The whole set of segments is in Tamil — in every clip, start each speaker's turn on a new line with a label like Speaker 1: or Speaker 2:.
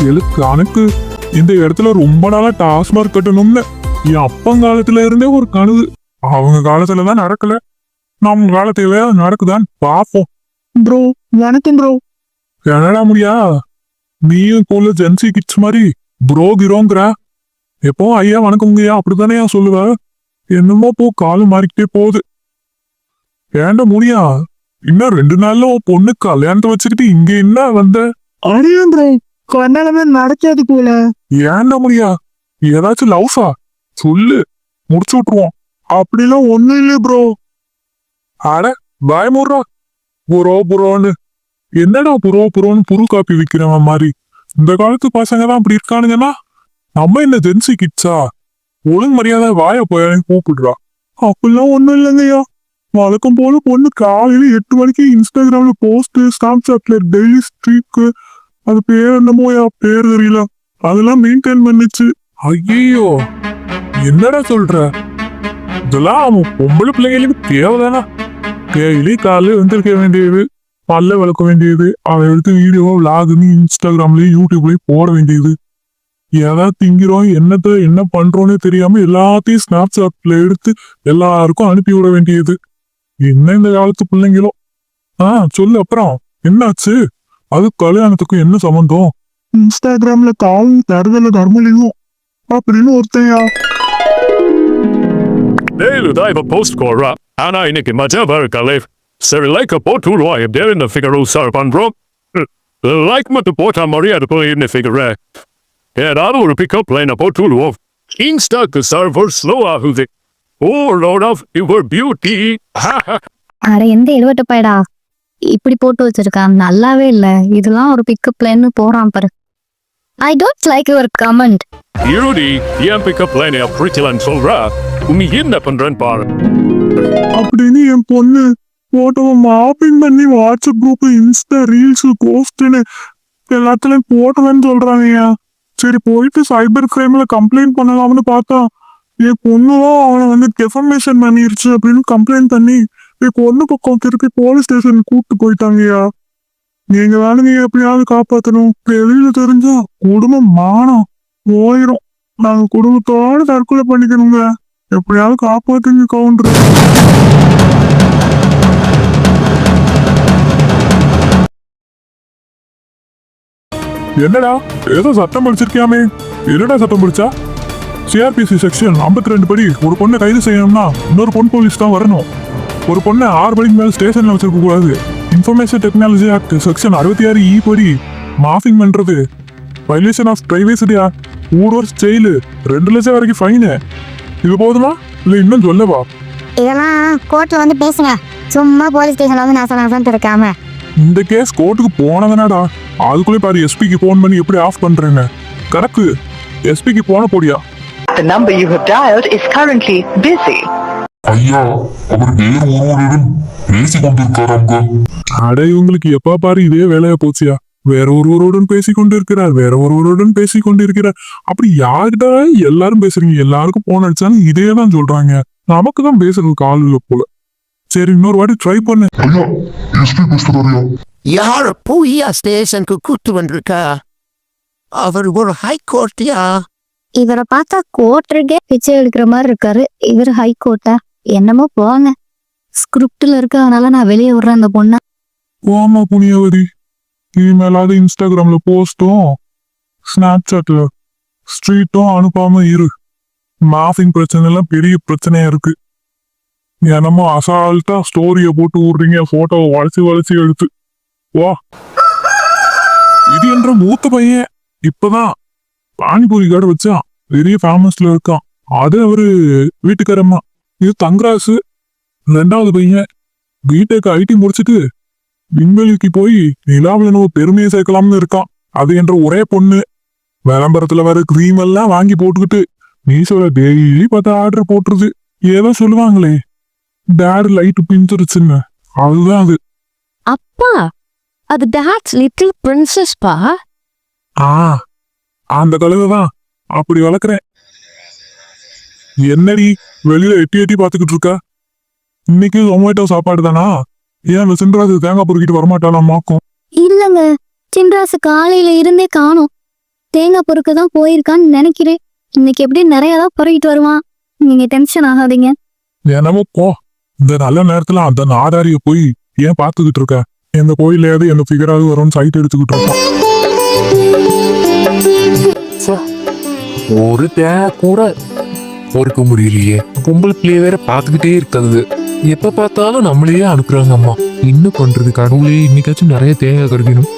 Speaker 1: எனக்கு இந்த இடத்துல ரொம்ப நாளா டாஸ்மார்க் கட்டணும்னு என் அப்பங்காலத்துல இருந்தே ஒரு கனவு. அவங்க காலத்துலதான் நடக்கல, நம்ம காலத்துல நடக்குதான்னு பாப்போம். ப்ரோ வணக்கம் ப்ரோ. என்னடா முடியா, நீயும் போல ஜென்சி கிட்ஸ் மாதிரி ப்ரோ கிரோங்கிற. எப்போ ஐயா வணக்கம்ங்கய்யா அப்படித்தானே சொல்லுவ? என்னமோ போ, காலு மாறிக்கிட்டே போகுது. ஏன்டா முடியா, இன்னும் 2 நாள்ல உன் பொண்ணு கல்யாணத்தை வச்சுக்கிட்டு இங்க என்ன வந்த?
Speaker 2: அடியும் ப்ரோ, கொண்டாடமே நடக்காது போல.
Speaker 1: ஏன்டா முடியா, ஏதாச்சும் லவ்ஸா சொல்லு, முடிச்சு விட்டுருவோம்.
Speaker 2: அப்படிலாம் ஒண்ணும் இல்ல ப்ரோ.
Speaker 1: அட பயமுறா, புரோ புரோன்னு. என்னடா புரோ புரோன்னு புரு காப்பி விக்கிறவன் மாதிரி. இந்த காலத்து பசங்க தான் அப்படி இருக்கானுங்கன்னா நம்ம என்ன ஜென்சி கிட்ஸா? ஒழுங்கு மரியாதை வாய போய் கூப்பிடுறா.
Speaker 2: அப்படிலாம் ஒண்ணும் இல்லைங்கய்யா. வழக்கம் போல பொண்ணு காலையில 8 மணிக்கு இன்ஸ்டாகிராம்ல போஸ்ட், ஸ்னாப்சாட்ல டெய்லி ஸ்ட்ரீக்கு, அது பேர் என்னமோயா, பேர் தெரியல, அதெல்லாம் மெயின்டைன் பண்ணிச்சு.
Speaker 1: ஐயோ, என்னடா சொல்ற? இதெல்லாம் அவன் பொம்பளை பிள்ளைங்களுக்கு தேவைதானா? டெய்லி காலையில வந்திருக்க வேண்டியது, பல்ல விளக்க வேண்டியது, அதை எடுத்து வீடியோ விளாகுன்னு இன்ஸ்டாகிராம்லயும் யூடியூப்லயும் போட வேண்டியது, ஏதாவது திங்கிறோம் என்னத்த என்ன பண்றோன்னே தெரியாம எல்லாத்தையும் ஸ்னாப்சாட்ல எடுத்து எல்லாருக்கும் அனுப்பி விட வேண்டியது. என்ன இந்த காலத்து பிள்ளைங்களோ. சொல்லு, அப்புறம் என்னாச்சு? அது கல்யாணத்துக்கும் என்ன சம்பந்தம்?
Speaker 2: இன்ஸ்டாகிராம்ல காலும் தருதல தர்மலிங்கம் அப்படின்னு ஒருத்தையா.
Speaker 3: டேய் இப்ப போஸ்ட் கோரா, ஆனா இன்னைக்கு மஜா இருக்கலே. சரி லைக் போட்டு விடுவா, எப்படியா இந்த ஃபிகர் சார் பண்றோம். லைக் மட்டும் போட்டா மரியாதை போய் இந்த ஃபிகர் ஏதாவது ஒரு பிக்கப் லைனை போட்டு விடுவோம். இன்ஸ்டாக்கு சர்வர் ஸ்லோ ஆகுது. ஓ லார்ட் ஆஃப் யுவர் பியூட்டி.
Speaker 4: அட எந்த எழுவட்ட பாயடா இப்படி போட்டு வச்சிருக்கான், நல்லாவே இல்ல. இதெல்லாம் ஒரு பிக்கப் லைன்னு போறான் பாரு. I don't like your comment.
Speaker 3: இருடி, ஏன் பிக்கப் லைனை அப்படிச்சலான்னு சொல்றா? நீ என்ன பண்றேன்னு பாரு.
Speaker 2: அப்படின்னு என் பொண்ணு போட்டோவை மாப்பிங் பண்ணி வாட்ஸ்அப் குரூப், இன்ஸ்டா ரீல்ஸ், போஸ்ட்னு எல்லாத்துலயும் போட்டோன்னு சொல்றாங்கய்யா. சரி போயிட்டு சைபர் கிரைம்ல கம்ப்ளைண்ட் பண்ணலாம்னு பார்த்தா என் பொண்ணுதான் அவனை டெஃபமேஷன் பண்ணிருச்சு அப்படின்னு கம்ப்ளைண்ட் பண்ணி என் பொண்ணு பக்கம் திருப்பி போலீஸ் ஸ்டேஷன் கூப்பிட்டு போயிட்டாங்கய்யா. நீங்க தானுங்க எப்படியாவது காப்பாத்தணும். வெளியில தெரிஞ்சா குடும்பம் மானம் போயிரும். நாங்க குடும்பத்தோட தற்கொலை பண்ணிக்கணுங்க. எப்படியாவது காப்பாத்துங்க கவுண்டர்.
Speaker 1: என்னடா ஏதோ சட்டம் படிச்சிருக்கியாமே? என்னடா சட்டம் படிச்சா? சிஆர்பிசி செக்ஷன் 52 படி ஒரு பொண்ணை கைது செய்யணும்னா இன்னொரு பொன் போலீஸ் தான் வரணும். ஒரு பொண்ணை 6 மணிக்கு மேல ஸ்டேஷன்ல வச்சிருக்க கூடாது. Information technology act section 66E படி மாஃபிங் பண்றது வயலேஷன் ஆஃப் பிரைவேசிட்டியா, 3 வருஷம் ஜெயிலு, 2 லட்சம் வரைக்கும் ஃபைனு. இது போதுமா இல்ல இன்னும் சொல்லவா?
Speaker 4: இதெல்லாம் கோர்ட்ல வந்து பேசுங்க, சும்மா போலீஸ் ஸ்டேஷன்ல வந்து நான் இருக்காம.
Speaker 1: இந்த கேஸ் கோர்ட்டுக்கு போனதுனாடா, அதுக்குள்ளே பாரு எஸ்பிக்கு போன் பண்ணி எப்படி ஆஃப் பண்றேன்னு. கரெக்ட், எஸ்பிக்கு போன போடியா.
Speaker 5: The number you have dialed is currently busy.
Speaker 6: ஐயா, அவர் வேறு ஒருவருடன் பேசிக் கொண்டிருக்காராங்க.
Speaker 1: அட இவங்களுக்கு எப்ப பாரு இதே வேலையா போச்சியா. வேற ஒருவருடன் பேசி கொண்டிருக்கிறார், வேற ஒருவருடன் பேசி கொண்டிருக்கிறார். அப்படி யார்கிட்ட எல்லாரும் பேசுறீங்க? எல்லாருக்கும் போன் அடிச்சாலும் இதே தான் சொல்றாங்க. நமக்கு தான் பேசுறதுக்கு ஆள் இல்ல போல. சரி இன்னொரு வாட்டி ட்ரை பண்ணு.
Speaker 6: ஐயா, எஸ்பி பேசுறாரியா?
Speaker 7: யார போய் ஸ்டேஷனுக்கு கூட்டு வந்திருக்கா? அவர் ஒரு ஹைகோர்ட்டியா?
Speaker 4: இவரை பார்த்தா கோர்ட்டுக்கே பிச்சை எடுக்கிற மாதிரி இருக்காரு. இவர் ஹைகோர்ட்டா? என்னமோ போங்க, ஸ்கிரிப்ட்ல இருக்கறதுனால நான் வெளியே விடுறேன் அந்த பொண்ணை.
Speaker 1: போமா புனியவதி, இனிமேலாவது இன்ஸ்டாகிராம்ல போஸ்டும் ஸ்னாப்சாட்ல ஸ்ட்ரீட்டும் அனுப்பாம இரு. மாஃபிங் பிரச்சனை எல்லாம் பெரிய பிரச்சனையா இருக்கு. என்னமோ அசால்ட்டா ஸ்டோரிய போட்டு விடுறீங்க, போட்டோவை வளைச்சு எடுத்து. வா, இது என்ற மூத்த பையன் இப்பதான் பானிபூரி கடை வச்சான், பெரிய ஃபேமஸ்ல இருக்கான். அது அவரு வீட்டுக்காரம்மா. இது தங்கராசு, 2வது பையன். பிடெக் ஐடி முடிச்சுட்டு விண்வெளிக்கு போய் நிலாவில் நம்ம பெருமையை சேர்க்கலாம்னு இருக்கான். அது என்ற ஒரே பொண்ணு. விளம்பரத்துல வர கிரீம் எல்லாம் வாங்கி போட்டுக்கிட்டு மீஷோல டெய்லி 10 ஆர்டர் போட்டுருது. ஏதோ சொல்லுவாங்களே, டேட் லைட் பிஞ்சிருச்சுன்னு, அதுதான் அது.
Speaker 8: அப்பா, அது டாட்ஸ் லிட்டில் பிரின்சஸ் பா.
Speaker 1: அந்த கழுதைதான் அப்படி வளர்க்குறேன். என்னடி வெளியில எட்டி பாத்துக்கிட்டு இருக்க? இன்னைக்கு ஜொமேட்டோ சாப்பாடு தானா? ஏன் அந்த சின்ராசு தேங்காய் பொறுக்கிட்டு வரமாட்டாளாமாக்கும்?
Speaker 4: இல்லங்க, சின்ராசு காலையில இருந்தே காணோம். தேங்காய் பொறுக்க தான் போயிருக்கான்னு நினைக்கிறேன். இன்னைக்கு எப்படி நிறைய தான் பொறுக்கிட்டு வருவான். நீங்க டென்ஷன் ஆகாதீங்க.
Speaker 1: என்னமோ போ. இந்த நல்ல நேரத்துல அந்த நாடாரிய போய் ஏன் பாத்துக்கிட்டு இருக்க? எந்த கோயிலையாவது எந்த ஃபிகராவது வரும்னு சைட் எடுத்துக்கிட்டு இருப்பான்.
Speaker 2: ஒரு தேங்காய் கூட பொறுக்க முடியலையே. பொம்பளை பிள்ளைய வேற பாத்துக்கிட்டே இருக்காது. எப்ப பார்த்தாலும் நம்மளையே அனுப்புறாங்க அம்மா. என்ன பண்றது கடவுளே, இன்னைக்காச்சும் நிறைய தேங்காய் கிடைக்கணும்.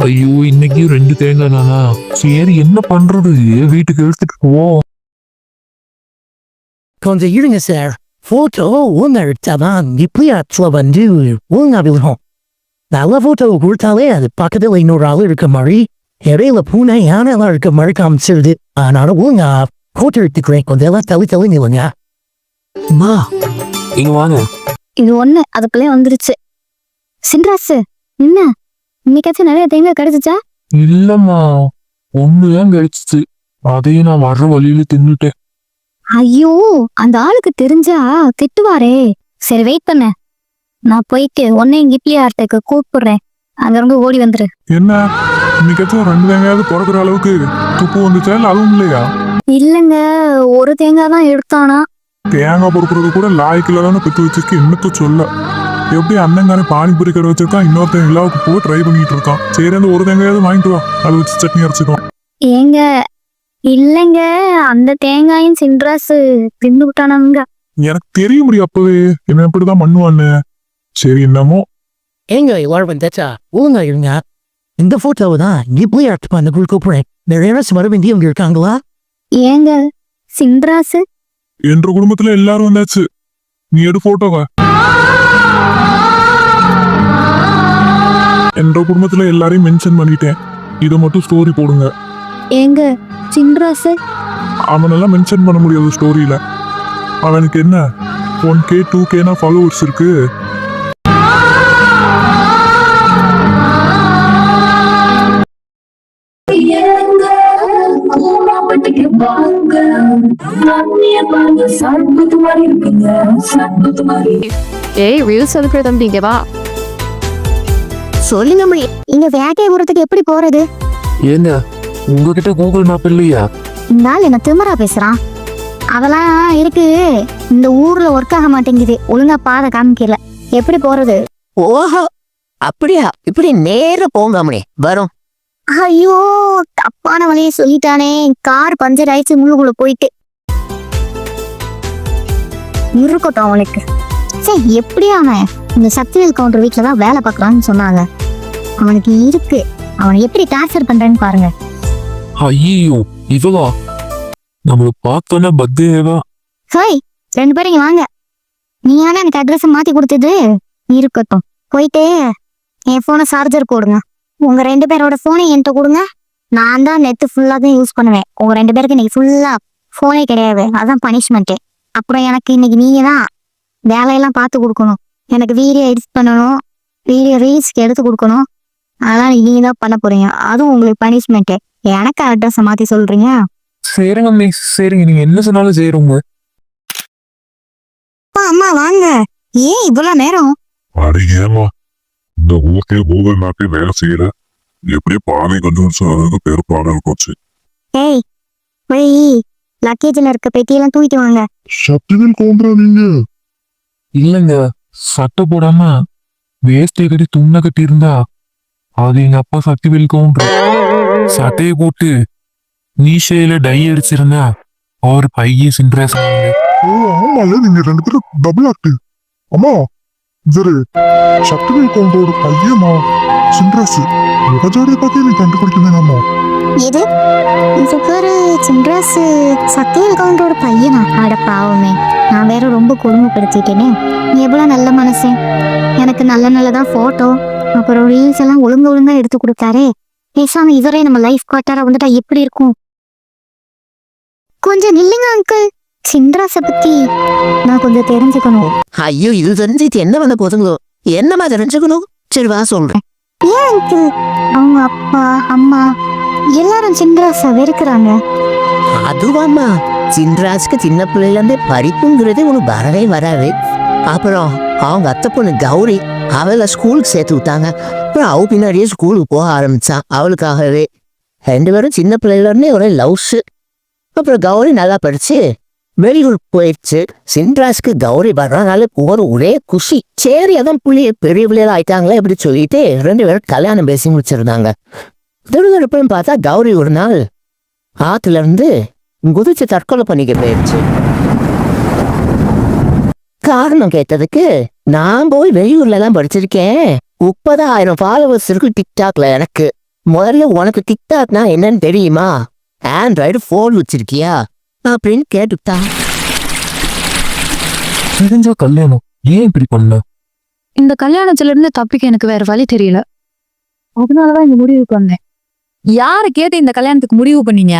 Speaker 2: ஐயோ, இன்னைக்கு 2 தேங்காய் தானா? சரி, என்ன பண்றது? வீட்டுக்கு எடுத்துட்டு போ.
Speaker 7: கொஞ்சம் இருங்க சார். போட்டோ ஒன்று எடுத்தாதான் இப்படியாச்சுல வந்து ஒழுங்கா விழும். நல்ல போட்டோ கொடுத்தாலே அது பக்கத்துல இன்னொரு ஆள் இருக்க மாதிரி, இடையில பூனை யானைலாம் இருக்க மாதிரி காமிச்சிருது. அதனால ஒழுங்கா போட்டோ எடுத்துக்கிறேன். கொஞ்சம் எல்லாம் தள்ளி நில்லுங்க.
Speaker 2: அம்மா, இங்க வாங்க.
Speaker 4: இது ஒண்ணு அதுக்குள்ளே வந்துருச்சு. சின்ராசு, என்ன இன்னைக்காச்சும் நிறைய தேங்காய் கிடைச்சிச்சா?
Speaker 2: இல்லம்மா, ஒண்ணுதான் கிடைச்சிச்சு. அதையும் நான் வர்ற வழியில தின்னுட்டேன்.
Speaker 4: ஐயோ, அந்த ஆளுக்கு தெரிஞ்சா திட்டுவாரே. சரி வெயிட் பண்ண, நான் போயிட்டு ஒன்னே இட்லி ஆர்ட்டுக்கு கூப்பிடுறேன். அங்க இருந்து ஓடி வந்துரு.
Speaker 1: என்ன இன்னைக்காச்சும் 2 தேங்காயாவது பிறக்கிற அளவுக்கு துப்பு வந்துச்சா? இல்ல அதுவும் இல்லையா?
Speaker 4: இல்லங்க, ஒரு தேங்காய் தான் எடுத்தானா.
Speaker 1: தேங்காய் பொறுக்கிறது கூட லாய்க்குல தானே பெற்று வச்சிருக்கு. என்னத்த சொல்ல. எப்படி அண்ணங்காரன் பானிபூரி கடை வச்சிருக்கான், இன்னொருத்தன் எல்லாவுக்கு போய் ட்ரை பண்ணிட்டு இருக்கான். சரி, அந்த ஒரு தேங்காயாவது வாங்கிட்டு வா, அதை வச்சு சட்னி அரைச்சிக்கலாம்.
Speaker 4: ஏங்க இல்லங்க, அந்த தேங்காயும் சின்ராசு தின்னு விட்டானாங்க.
Speaker 1: எனக்கு தெரிய முடியும் அப்பவே என்ன இப்படிதான் பண்ணுவான்னு. சரி, என்னமோ.
Speaker 7: ஏங்க எல்லாரும் வந்தாச்சா? ஒழுங்கா இருங்க. இந்த போட்டோவை தான் இப்படி எடுத்து அந்த கூப்பிடுறேன். நிறைய வர வேண்டியவங்க இருக்காங்களா?
Speaker 4: ஏங்க சின்ராசு,
Speaker 1: என்ற குடும்பத்துல எல்லாரும் வந்தாச்சு. நீ எடு போட்டோவ. என்ற குடும்பத்துல எல்லாரையும் மென்ஷன் பண்ணிட்டேன். இதை மட்டும் ஸ்டோரி போடுங்க.
Speaker 4: ஏங்க சின்ராசு,
Speaker 1: அவனெல்லாம் மென்ஷன் பண்ண முடியாது ஸ்டோரியில. அவனுக்கு என்ன 1K 2K ஃபாலோவர்ஸ் இருக்கு.
Speaker 8: ஏய் ரீல்ஸ் எடுக்கிற தம்பி இங்க வா.
Speaker 4: சொல்லுங்க மணி, இங்க வேட்டை ஊரத்துக்கு எப்படி போறது?
Speaker 2: ஏங்க, உங்ககிட்ட கூகுள் மேப் இல்லையா?
Speaker 4: இந்த ஆள் என்ன திமிரா பேசுறான். அதெல்லாம் இருக்கு, இந்த ஊர்ல ஒர்க் ஆக மாட்டேங்குது. ஒழுங்கா பாதை காமிக்கல. எப்படி போறது?
Speaker 7: ஓஹோ, அப்படியா? இப்படி நேர போங்காமலே வரும்.
Speaker 4: ஐயோ, தப்பான வழியை சொல்லிட்டானே. கார் பஞ்சர் ஆயிடுச்சு முள்ளுக்குள்ள போயிட்டு. இருக்கட்டும் அவனுக்கு. சரி, எப்படி அவன் இந்த சக்திவேல் கவுண்டர் வீட்டுல தான் வேலை பார்க்கறான்னு சொன்னாங்க. அவனுக்கு இருக்கு. அவனை எப்படி டார்ச்சர் பண்றேன்னு பாருங்க.
Speaker 2: ஐயோ, இவளா? நம்மள பார்த்தோன்னா பத்தேவா.
Speaker 4: ஹாய், 2 பேரும் இங்க வாங்க. நீ ஆனா எனக்கு அட்ரஸ் மாத்தி கொடுத்தது இருக்கட்டும். போயிட்டு என் போனை சார்ஜர் போடுங்க. உங்க 2 பேரோட போனை என்கிட்ட கொடுங்க. நான் தான் நெட் ஃபுல்லா தான் யூஸ் பண்ணுவேன். உங்க 2 பேருக்கு இன்னைக்கு ஃபுல்லா போனே கிடையாது. அதான் பனிஷ்மெண்ட். அப்புறம் எனக்கு இன்னைக்கு நீங்க தான் வேலையெல்லாம் பார்த்து கொடுக்கணும். எனக்கு வீடியோ எடிட் பண்ணணும், வீடியோ ரீல்ஸ்க்கு எடுத்து கொடுக்கணும். அதெல்லாம் நீங்க தான் பண்ண போறீங்க. அதுவும் உங்களுக்கு பனிஷ்மெண்ட். எனக்கு அட்ரஸ் மாத்தி சொல்றீங்க.
Speaker 2: சரிங்க மிஸ், சரிங்க, நீங்க என்ன சொன்னாலும் செய்யறோங்க.
Speaker 4: அம்மா வாங்க. ஏன் இவ்வளவு நேரம்?
Speaker 6: அடி ஏமா, இந்த ஊருக்கே கூகுள் மேப்பே வேலை செய்யல. எப்படியே பானை கொஞ்சம் பேர் பாடல் போச்சு.
Speaker 4: ஏய், போய் லக்கேஜ்ல இருக்க பெட்டியெல்லாம் தூக்கிட்டு வாங்க.
Speaker 6: சக்திவேல் கவுண்டரா நீங்க?
Speaker 2: இல்லங்க, சட்டை போடாம வேஷ்டை கட்டி துண்ணை கட்டி இருந்தா அது எங்க அப்பா சக்திவேல் கவுண்டர். சட்டையை போட்டு நீஷையில டை அடிச்சிருந்தா அவர் பையன் சின்ராசாங்க.
Speaker 6: ஓ ஆமால, நீங்க 2 பேரும் டபுள் ஆக்டிவ். அம்மா, இவரு சக்திவேல் கவுண்டரோட பையனா சின்ராசு. முகஜாடியை பார்த்து நீ கண்டுபிடிக்கணும்மா.
Speaker 4: இது பேரு சின்ராசு சக்திவேல் கவுண்டரோட பையனா? அட பாவமே, நான் வேற ரொம்ப கொடுமைப்படுத்திட்டேனே. நீ எவ்வளவு நல்ல மனுஷன். எனக்கு நல்ல நல்லதா போட்டோ அப்புறம் ரீல்ஸ் எல்லாம் ஒழுங்கா எடுத்து கொடுத்தாரே. பேசாம இவரே நம்ம லைஃப் பார்ட்னரா வந்துட்டா எப்படி இருக்கும்? கொஞ்சம் நில்லுங்க அங்கிள். சின்ராச பத்தி நான் கொஞ்சம் தெரிஞ்சுக்கணும்.
Speaker 7: ஐயோ, இது தெரிஞ்சுட்டு என்ன பண்ண போதுங்களோ? என்னமா தெரிஞ்சுக்கணும்? சரி வா சொல்றேன்.
Speaker 4: ஏன் அங்கிள், அவங்க அப்பா அம்மா எல்லாரும் சின்ராச வெறுக்கிறாங்க?
Speaker 7: அதுவாம்மா, சின்ராஜ்க்கு சின்ன பிள்ளைல இருந்தே படிப்புங்கிறது உனக்கு வரவே வராது. அப்புறம் அவங்க அத்தை பொண்ணு கௌரி, அவளை ஸ்கூலுக்கு சேர்த்து விட்டாங்க. அப்புறம் அவ பின்னாடியே ஸ்கூலுக்கு போக ஆரம்பிச்சான் அவளுக்காகவே. 2 பேரும் சின்ன பிள்ளையில இருந்தே ஒரே லவ்ஸு. அப்புறம் கௌரி நல்லா படிச்சு வெளியூர் போயிடுச்சு. சின்ராஸ்க்கு கௌரி வர்றதுனால ஒரே குஷி. சரி அதான் பெரிய பிள்ளைகள் ஆயிட்டாங்களே இப்படி சொல்லிட்டு 2 பேரும் கல்யாணம் பேசி முடிச்சிருந்தாங்க. திருவிழப்பையும் பார்த்தா கௌரி ஒரு நாள் ஆத்துல இருந்து குதிச்சு தற்கொலை பண்ணிக்க போயிடுச்சு. காரணம் கேட்டதுக்கு, நான் போய் வெளியூர்ல தான் படிச்சிருக்கேன், 30,000 ஃபாலோவர்ஸ் இருக்கு டிக்டாக்ல எனக்கு. முதல்ல உனக்கு டிக்டாக்னா என்னன்னு தெரியுமா? ஆண்ட்ராய்டு போன் வச்சிருக்கியா அப்படின்னு கேட்டுட்டா.
Speaker 2: தெரிஞ்சா கல்யாணம் ஏன் இப்படி பண்ண?
Speaker 8: இந்த கல்யாணத்துல இருந்து தப்பிக்க எனக்கு வேற வழி தெரியல. அதனாலதான் இந்த முடிவுக்கு வந்தேன். யாரு கேட்டு இந்த கல்யாணத்துக்கு முடிவு பண்ணீங்க?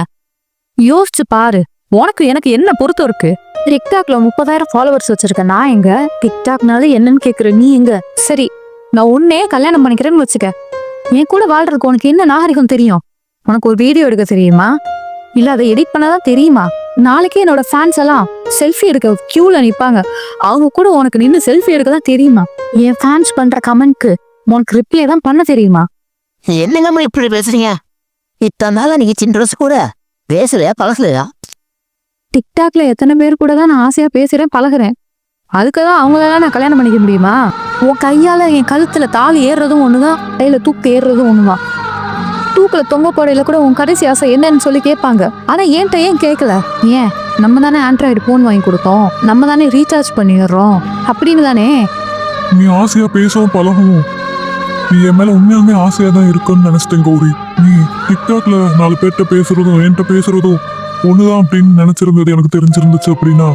Speaker 8: யோசிச்சு பாரு, உனக்கு எனக்கு என்ன பொருத்தம் இருக்கு? டிக்டாக்ல 30,000 ஃபாலோவர்ஸ் வச்சிருக்க நான் எங்க? டிக்டாக்னால என்னன்னு கேக்குற நீ எங்க? சரி, நான் உன்னே கல்யாணம் பண்ணிக்கிறேன்னு வச்சுக்க. என் கூட வாழ்றதுக்கு உனக்கு என்ன நாகரிகம் தெரியும்? உனக்கு ஒரு வீடியோ எடுக்க தெரியுமா? இல்ல அதை எடிட் பண்ணாதான் தெரியுமா? நாளைக்கே என்னோட ஃபேன்ஸ் எல்லாம் செல்ஃபி எடுக்க கியூல நிப்பாங்க. அவங்க கூட உனக்கு நின்று செல்ஃபி எடுக்க தான் தெரியுமா? என் ஃபேன்ஸ் பண்ற கமெண்ட்க்கு உனக்கு ரிப்ளை தான் பண்ண தெரியுமா?
Speaker 7: என்னங்கம்மா இப்படி பேசுறீங்க? இத்தனை நாளா நீங்க சின்ரஸ் கூட பேசலையா பழகலையா?
Speaker 8: டிக்டாக்ல எத்தனை பேர் கூட தான் நான் ஆசையா பேசுறேன் பழகுறேன். அதுக்குதான் அவங்களெல்லாம் நான் கல்யாணம் பண்ணிக்க முடியுமா? உன் கையால என் கழுத்துல தாலி ஏறுறதும் ஒண்ணுதான், கையில தூக்கு ஏறுறதும் ஒண்ணுதான். தூக்குல தொங்க போடையில கூட உன் கடைசி ஆசை என்னன்னு சொல்லி கேட்பாங்க. ஆனா என்கிட்ட ஏன் கேட்கல? ஏன் நம்ம தானே ஆண்ட்ராய்டு போன் வாங்கி கொடுத்தோம், நம்ம தானே ரீசார்ஜ் பண்ணிடுறோம் அப்படின்னு தானே.
Speaker 1: நீ ஆசையா பேசவும் பழகவும் நீ என் மேல உண்மையாலுமே ஆசையா தான் இருக்குன்னு நினைச்சிட்டேன் கௌரி. நீ டிக்டாக்ல 4 பேர்கிட்ட பேசுறதும் என்கிட்ட பேசுறதும் ஒண்ணுதான் அப்படின்னு நினைச்சிருந்தது எனக்கு தெரிஞ்சிருந்துச்சு அப்படின்னா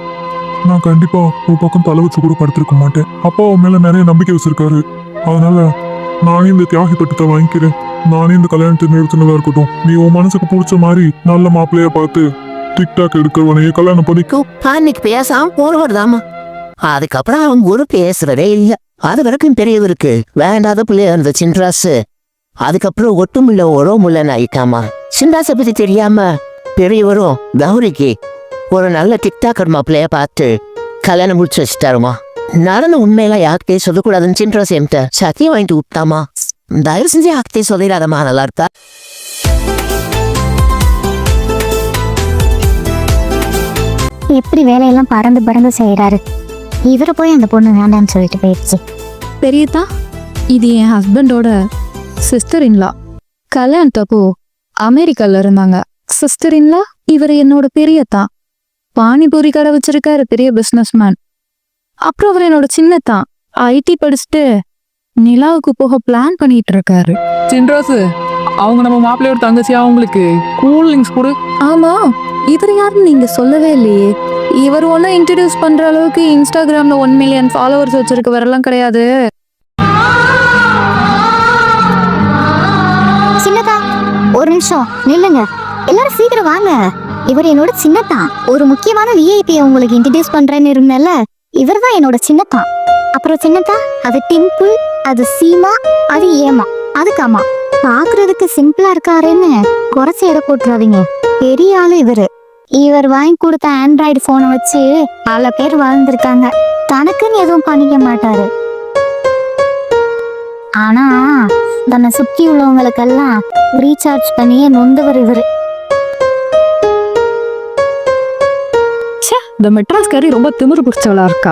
Speaker 1: நான் கண்டிப்பா ஒரு பக்கம் தலை வச்சு கூட படுத்திருக்க மாட்டேன். அப்பா உன் மேல நிறைய நம்பிக்கை வச்சிருக்காரு. அதனால நானே இந்த தியாகி பட்டத்தை வாங்கிக்கிறேன். நானே இந்த கல்யாணத்தை நிறுத்தினதா இருக்கட்டும். நீ உன் மனசுக்கு பிடிச்ச மாதிரி நல்ல மாப்பிள்ளையா பார்த்து டிக்டாக் எடுக்கிறவனையே கல்யாணம் பண்ணிக்கோ.
Speaker 7: அன்னைக்கு பேசாம போனவர்தாமா. அதுக்கப்புறம் அவங்க ஒரு பேசுறதே இல்ல. அது வரைக்கும் பெரியவருக்கு வேண்டாத பிள்ளையா இருந்த சின்ராசு அதுக்கப்புறம் ஒட்டுமில்ல உறவுமுல்லன்னு ஆயிட்டாமா. சின்ராசை பத்தி தெரியாம பெரியவரும் கௌரிக்கு ஒரு நல்ல டிக்டாக்கர் மாப்பிள்ளைய பார்த்து கல்யாணம் முடிச்சு வச்சுட்டாருமா. நடந்த உண்மையெல்லாம் யார்கிட்டே சொல்லக்கூடாதுன்னு சின்ராசு என்கிட்ட சத்தியம் வாங்கிட்டு விட்டாமா. தயவு செஞ்சு யார்கிட்டே சொல்லிடாதம்மா, நல்லா இருக்கா?
Speaker 4: எப்படி வேலையெல்லாம் பறந்து பறந்து செய்யறாரு. இவரை போய் அந்த பொண்ணு வேண்டான்னு சொல்லிட்டு போயிடுச்சு.
Speaker 8: பெரியதா, இது என் ஹஸ்பண்டோட சிஸ்டர் இன்லா. கல்யாணத்தப்போ அமெரிக்கால இருந்தாங்க. சிஸ்டர் இன்லா இவர் என்னோட பெரியத்தா. பானிபூரி கடை வச்சிருக்காரு, பெரிய பிசினஸ் மேன். அப்புறம் அவர் என்னோட சின்னத்தான், ஐடி படிச்சுட்டு நிலாவுக்கு போக பிளான் பண்ணிட்டு இருக்காரு.
Speaker 2: சின்ராசு, அவங்க நம்ம மாப்பிள்ளையோட தங்கச்சியா? அவங்களுக்கு கூல் ட்ரிங்க்ஸ் கொடு.
Speaker 8: ஆமா, இவர் யாருன்னு நீங்க சொல்லவே இல்லையே. இவர் ஒன்னும் இன்ட்ரடியூஸ் பண்ற அளவுக்கு இன்ஸ்டாகிராம்ல 1 மில்லியன் ஃபாலோவர்ஸ் வச்சிருக்கவரெல்லாம் கிடையாது.
Speaker 4: சின்னதா, ஒரு நிமிஷம் நில்லுங்க. எல்லாரும் சீக்கிரம் வாங்க. இவர் என்னோட சின்னத்தான். ஒரு முக்கியமான விஐபியை உங்களுக்கு இன்ட்ரடியூஸ் பண்றேன்னு இருந்தேன்ல, இவர் தான் என்னோட சின்னத்தான். அப்புறம் சின்னத்தா, அது டிம்பிள், அது சீமா, அது ஏமா, அதுக்காமா. பாக்குறதுக்கு சிம்பிளா இருக்காருன்னு குறைச்சி எடை போட்டுறாதீங்க. பெரிய ஆளு இவரு. இவர் வாங்கி கொடுத்த ஆண்ட்ராய்டு போனை வச்சு பல பேர் வாழ்ந்திருக்காங்க. தனக்குன்னு எதுவும் பண்ணிக்க மாட்டாரு. ஆனா தன்னை சுத்தி உள்ளவங்களுக்கெல்லாம் ரீசார்ஜ் பண்ணியே நொந்தவர் இவரு.
Speaker 8: இந்த மெட்ராஸ்காரி ரொம்ப திமிரு பிடிச்சவளா இருக்கா.